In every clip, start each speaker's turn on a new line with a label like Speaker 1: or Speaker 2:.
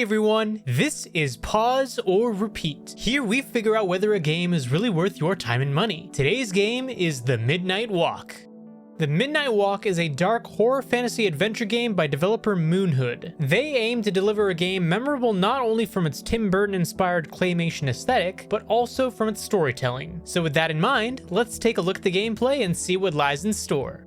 Speaker 1: Hey everyone, this is Pause or Repeat. Here we figure out whether a game is really worth your time and money. Today's game is The Midnight Walk. The Midnight Walk is a dark horror fantasy adventure game by developer Moonhood. They aim to deliver a game memorable not only from its Tim Burton inspired claymation aesthetic, but also from its storytelling. So with that in mind, let's take a look at the gameplay and see what lies in store.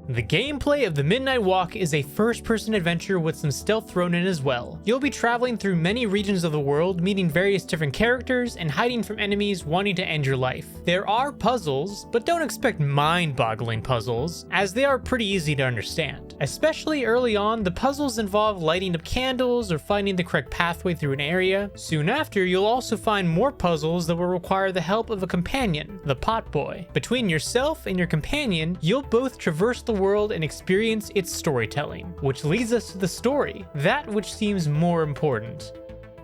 Speaker 1: The gameplay of The Midnight Walk is a first-person adventure with some stealth thrown in as well. You'll be traveling through many regions of the world, meeting various different characters, and hiding from enemies wanting to end your life. There are puzzles, but don't expect mind-boggling puzzles, as they are pretty easy to understand. Especially early on, the puzzles involve lighting up candles or finding the correct pathway through an area. Soon after, you'll also find more puzzles that will require the help of a companion, the Potboy. Between yourself and your companion, you'll both traverse the world and experience its storytelling, which leads us to the story, that which seems more important.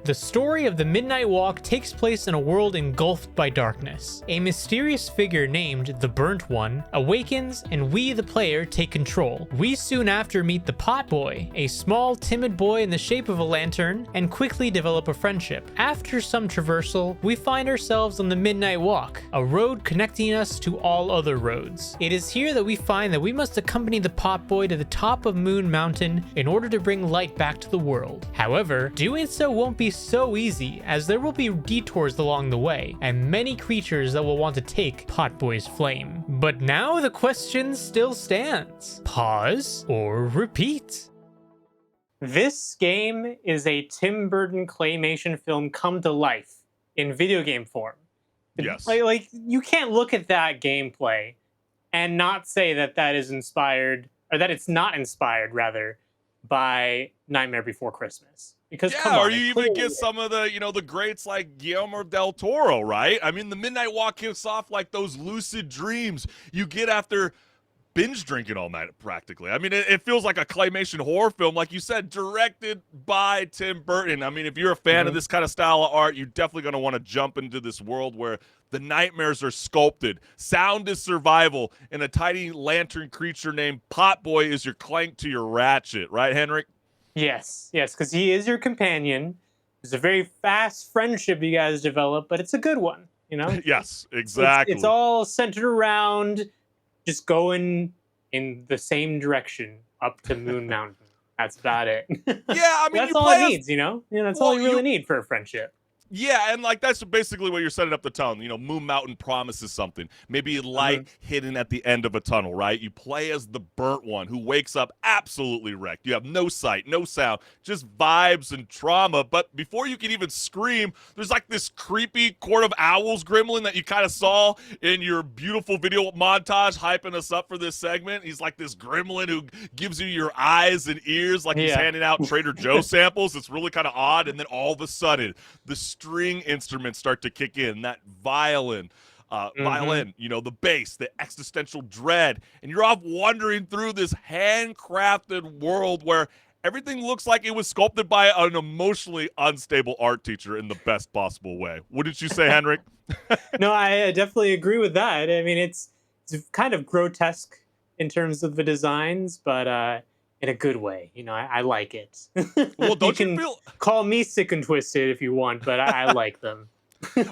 Speaker 1: The story of The Midnight Walk takes place in a world engulfed by darkness. A mysterious figure named the Burnt One awakens, and we, the player, take control. We soon after meet the Potboy, a small, timid boy in the shape of a lantern, and quickly develop a friendship. After some traversal, we find ourselves on the Midnight Walk, a road connecting us to all other roads. It is here that we find that we must accompany the Potboy to the top of Moon Mountain in order to bring light back to the world. However, doing so won't be so easy, as there will be detours along the way, and many creatures that will want to take Potboy's flame. But now the question still stands. Pause or repeat? This game is a Tim Burton claymation film come to life in video game form.
Speaker 2: Yes.
Speaker 1: Like you can't look at that gameplay and not say that that is inspired, or that it's not inspired, rather, by Nightmare Before Christmas. Because
Speaker 2: yeah,
Speaker 1: come on,
Speaker 2: or you even get some of the, the greats like Guillermo del Toro, right? I mean, the Midnight Walk kicks off like those lucid dreams you get after binge drinking all night, practically. I mean, it feels like a claymation horror film, like you said, directed by Tim Burton. I mean, if you're a fan of this kind of style of art, you're definitely going to want to jump into this world where the nightmares are sculpted, sound is survival, and a tiny lantern creature named Potboy is your clank to your ratchet, right, Henrik?
Speaker 1: Yes, because he is your companion. It's a very fast friendship you guys develop, but it's a good one,
Speaker 2: Yes, exactly.
Speaker 1: It's all centered around just going in the same direction up to Moon Mountain. That's about it.
Speaker 2: Yeah, I mean,
Speaker 1: that's all it needs, that's all you really need for a friendship.
Speaker 2: Yeah, and like that's basically what you're setting up the tone. Moon Mountain promises something. Maybe light hidden at the end of a tunnel, right? You play as the Burnt One who wakes up absolutely wrecked. You have no sight, no sound, just vibes and trauma. But before you can even scream, there's like this creepy Court of Owls gremlin that you kind of saw in your beautiful video montage hyping us up for this segment. He's like this gremlin who gives you your eyes and ears like he's handing out Trader Joe samples. It's really kind of odd. And then all of a sudden, the string instruments start to kick in, that violin, the bass, the existential dread, and you're off wandering through this handcrafted world where everything looks like it was sculpted by an emotionally unstable art teacher in the best possible way. Wouldn't you say, Henrik?
Speaker 1: No, I definitely agree with that. I mean, it's kind of grotesque in terms of the designs, but in a good way. I like it.
Speaker 2: Well, don't
Speaker 1: you can call me sick and twisted if you want, but I like them.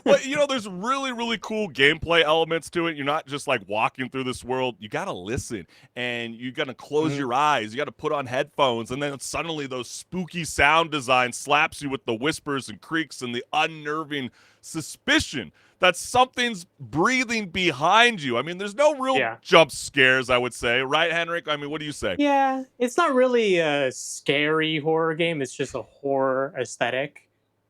Speaker 2: Well, there's really, really cool gameplay elements to it. You're not just like walking through this world. You got to listen, and you got to close your eyes. You got to put on headphones, and then suddenly those spooky sound design slaps you with the whispers and creaks and the unnerving suspicion that something's breathing behind you. I mean, there's no real jump scares, I would say. Right, Henrik? I mean, what do you say?
Speaker 1: Yeah, it's not really a scary horror game. It's just a horror aesthetic.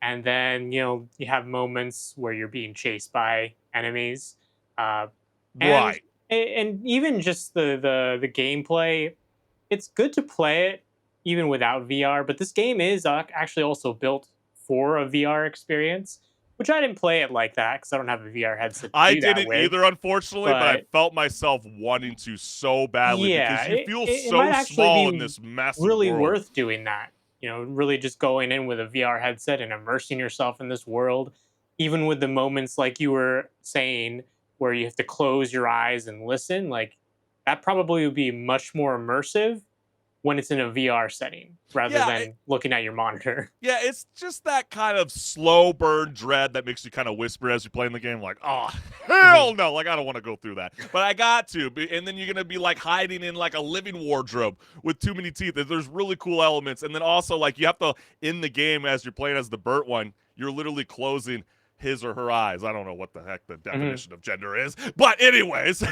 Speaker 1: And then, you have moments where you're being chased by enemies.
Speaker 2: Right.
Speaker 1: And even just the gameplay, it's good to play it even without VR. But this game is actually also built for a VR experience, which I didn't play it like that because I don't have a VR headset to
Speaker 2: I
Speaker 1: do that
Speaker 2: didn't
Speaker 1: with.
Speaker 2: either, unfortunately, but I felt myself wanting to so badly because you feel so small in this massive
Speaker 1: really
Speaker 2: world.
Speaker 1: Worth doing that. Really just going in with a VR headset and immersing yourself in this world, even with the moments like you were saying where you have to close your eyes and listen, like that probably would be much more immersive when it's in a VR setting rather than looking at your monitor.
Speaker 2: Yeah, it's just that kind of slow burn dread that makes you kind of whisper as you're playing the game, like, oh, hell no, like, I don't want to go through that. But I got to. And then you're going to be, like, hiding in, like, a living wardrobe with too many teeth. There's really cool elements. And then also, like, you have to, in the game, as you're playing as the burnt one, you're literally closing his or her eyes. I don't know what the heck the definition of gender is. But anyways,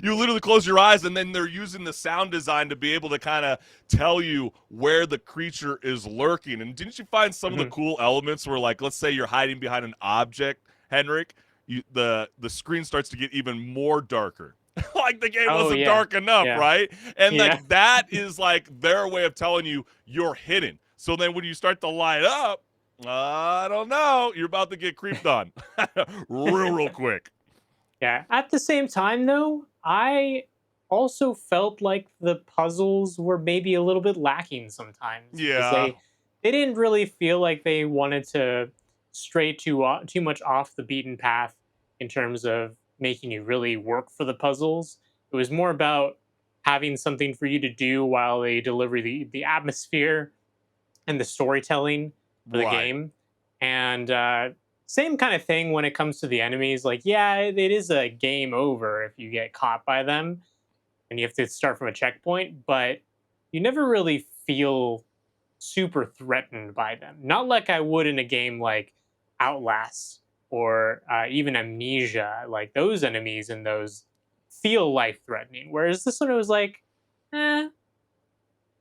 Speaker 2: you literally close your eyes, and then they're using the sound design to be able to kind of tell you where the creature is lurking. And didn't you find some of the cool elements where, like, let's say you're hiding behind an object, Henrik, the screen starts to get even more darker. Like the game wasn't dark enough, right? And like that is like their way of telling you you're hidden. So then when you start to light up, I don't know, you're about to get creeped on real quick.
Speaker 1: Yeah. At the same time, though, I also felt like the puzzles were maybe a little bit lacking sometimes.
Speaker 2: Yeah.
Speaker 1: They didn't really feel like they wanted to stray too much off the beaten path in terms of making you really work for the puzzles. It was more about having something for you to do while they deliver the atmosphere and the storytelling for the game. And same kind of thing when it comes to the enemies. Like, yeah, it is a game over if you get caught by them and you have to start from a checkpoint, but you never really feel super threatened by them. Not like I would in a game like Outlast or even Amnesia. Like those enemies and those feel life threatening. Whereas this one, it was like,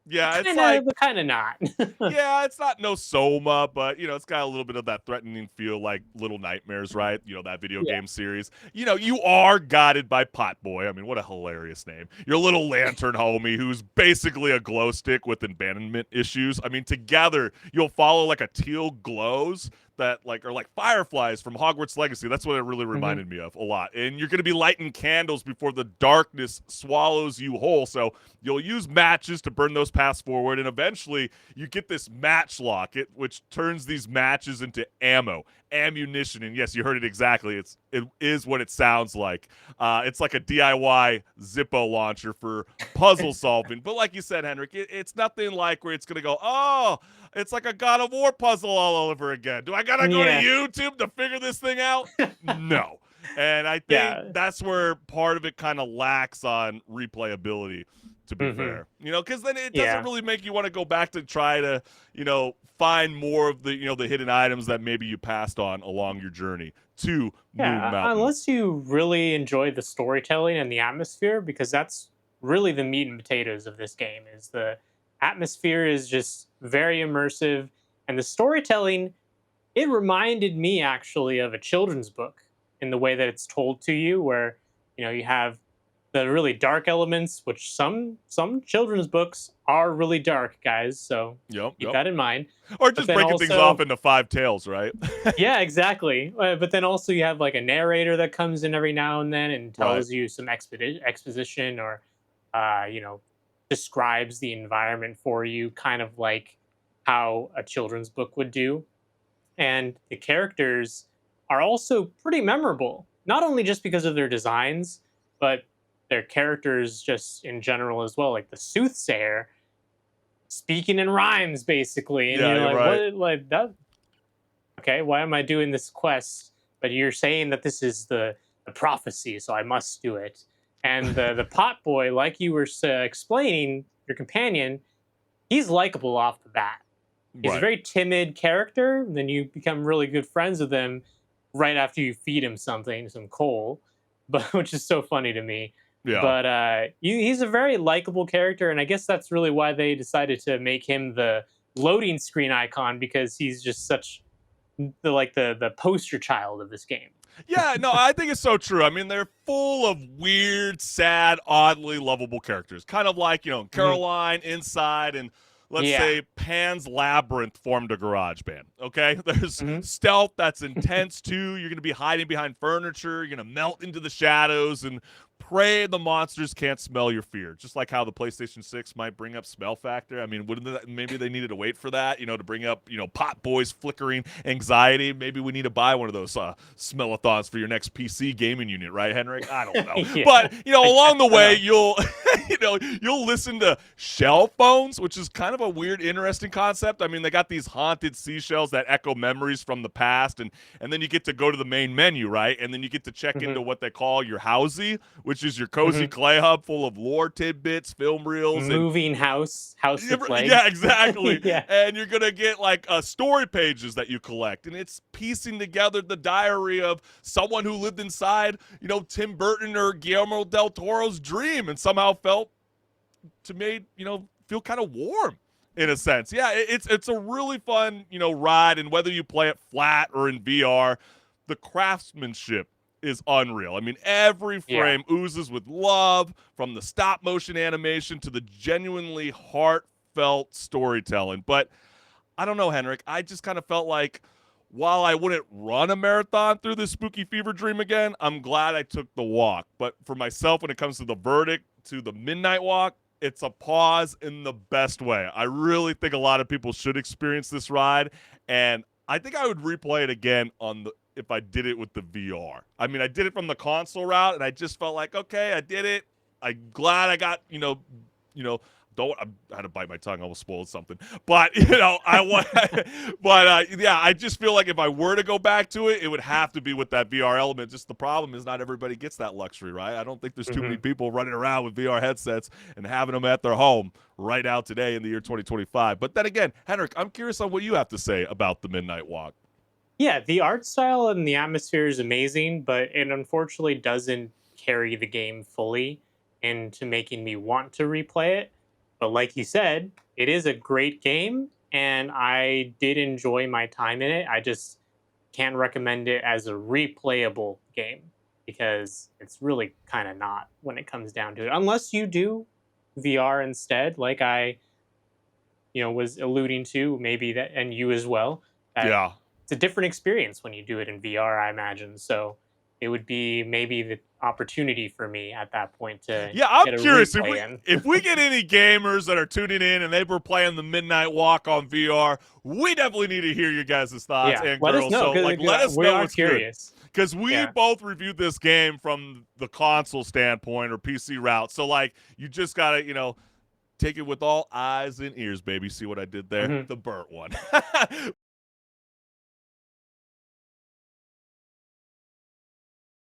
Speaker 2: yeah, it's like
Speaker 1: kind of not.
Speaker 2: Yeah, it's not no Soma, but you know, it's got a little bit of that threatening feel, like Little Nightmares, right? You know, that video game series. You know, you are guided by Potboy. I mean, what a hilarious name. Your little lantern homie, who's basically a glow stick with abandonment issues. I mean, together you'll follow like a teal glows that like are like fireflies from Hogwarts Legacy. That's what it really reminded me of a lot. And you're going to be lighting candles before the darkness swallows you whole. So you'll use matches to burn those paths forward, and eventually you get this matchlock, which turns these matches into ammunition. And yes, you heard it exactly. It is what it sounds like. It's like a DIY Zippo launcher for puzzle solving. But like you said, Henrik, it's nothing like where it's going to go, oh, it's like a God of War puzzle all over again. Do I got to go to YouTube to figure this thing out? No. And I think that's where part of it kind of lacks on replayability, to be fair. You know, because then it doesn't really make you want to go back to try to, you know, find more of the, you know, the hidden items that maybe you passed on along your journey to Moon Mountain.
Speaker 1: Unless you really enjoy the storytelling and the atmosphere, because that's really the meat and potatoes of this game. Is the atmosphere is just very immersive, and the storytelling, it reminded me actually of a children's book in the way that it's told to you, where, you know, you have the really dark elements, which some children's books are really dark, guys. So keep that in mind.
Speaker 2: Or just breaking things off into 5 tales, right?
Speaker 1: Yeah, exactly. But then also you have like a narrator that comes in every now and then and tells you some exposition or, you know, describes the environment for you, kind of like how a children's book would do. And the characters are also pretty memorable, not only just because of their designs, but their characters just in general as well. Like the soothsayer speaking in rhymes, basically. And you're like, what, like that? Okay, why am I doing this quest? But you're saying that this is the prophecy, so I must do it. And the Potboy, like you were explaining, your companion, he's likable off the bat. He's a very timid character. Then you become really good friends with him right after you feed him something, some coal, but which is so funny to me.
Speaker 2: Yeah.
Speaker 1: But he's a very likable character, and I guess that's really why they decided to make him the loading screen icon, because he's just such the poster child of this game.
Speaker 2: Yeah, no, I think it's so true. I mean, they're full of weird, sad, oddly lovable characters. Kind of like, you know, Caroline Inside and let's say Pan's Labyrinth formed a garage band, okay? There's stealth that's intense, too. You're going to be hiding behind furniture. You're going to melt into the shadows and pray the monsters can't smell your fear. Just like how the PlayStation 6 might bring up smell factor. I mean, maybe they needed to wait for that, you know, to bring up, you know, Potboy's flickering anxiety. Maybe we need to buy one of those smellathons for your next PC gaming unit, right, Henrik? I don't know. But, you know, along the way, you'll You'll listen to shell phones, which is kind of a weird, interesting concept. I mean, they got these haunted seashells that echo memories from the past, and then you get to go to the main menu, right? And then you get to check into what they call your housey, which is your cozy clay hub full of lore tidbits, film reels,
Speaker 3: moving house with legs.
Speaker 2: Yeah, exactly.
Speaker 3: Yeah.
Speaker 2: And you're gonna get like story pages that you collect, and it's piecing together the diary of someone who lived inside, Tim Burton or Guillermo del Toro's dream, and somehow felt feel kind of warm in a sense. Yeah, it's a really fun ride, and whether you play it flat or in VR, the craftsmanship is unreal. I mean, every frame oozes with love, from the stop motion animation to the genuinely heartfelt storytelling. But I don't know, Henrik. I just kind of felt like, while I wouldn't run a marathon through this spooky fever dream again, I'm glad I took the walk. But for myself, when it comes to the verdict, to the midnight walk, it's a pause in the best way. I really think a lot of people should experience this ride, and I think I would replay it again if I did it with the VR. I mean, I did it from the console route, and I just felt like, okay, I did it. I'm glad I got, I had to bite my tongue. I almost spoiled something. But, I just feel like if I were to go back to it, it would have to be with that VR element. Just the problem is not everybody gets that luxury, right? I don't think there's too many people running around with VR headsets and having them at their home right now today in the year 2025. But then again, Henrik, I'm curious on what you have to say about the Midnight Walk.
Speaker 3: Yeah, the art style and the atmosphere is amazing, but it unfortunately doesn't carry the game fully into making me want to replay it. But like you said, it is a great game, and I did enjoy my time in it. I just can't recommend it as a replayable game, because it's really kind of not when it comes down to it. Unless you do VR instead, like I was alluding to, maybe that, and you as well.
Speaker 2: Yeah.
Speaker 3: It's a different experience when you do it in VR, I imagine. So it would be maybe the opportunity for me at that point to
Speaker 2: I'm
Speaker 3: get a
Speaker 2: curious
Speaker 3: replay
Speaker 2: if we get any gamers that are tuning in and they were playing the Midnight Walk on VR, we definitely need to hear you guys' thoughts and
Speaker 3: let
Speaker 2: girls.
Speaker 3: Us know,
Speaker 2: so let us know what's
Speaker 3: curious.
Speaker 2: Because we both reviewed this game from the console standpoint or PC route. So you just gotta take it with all eyes and ears, baby. See what I did there? The burnt one.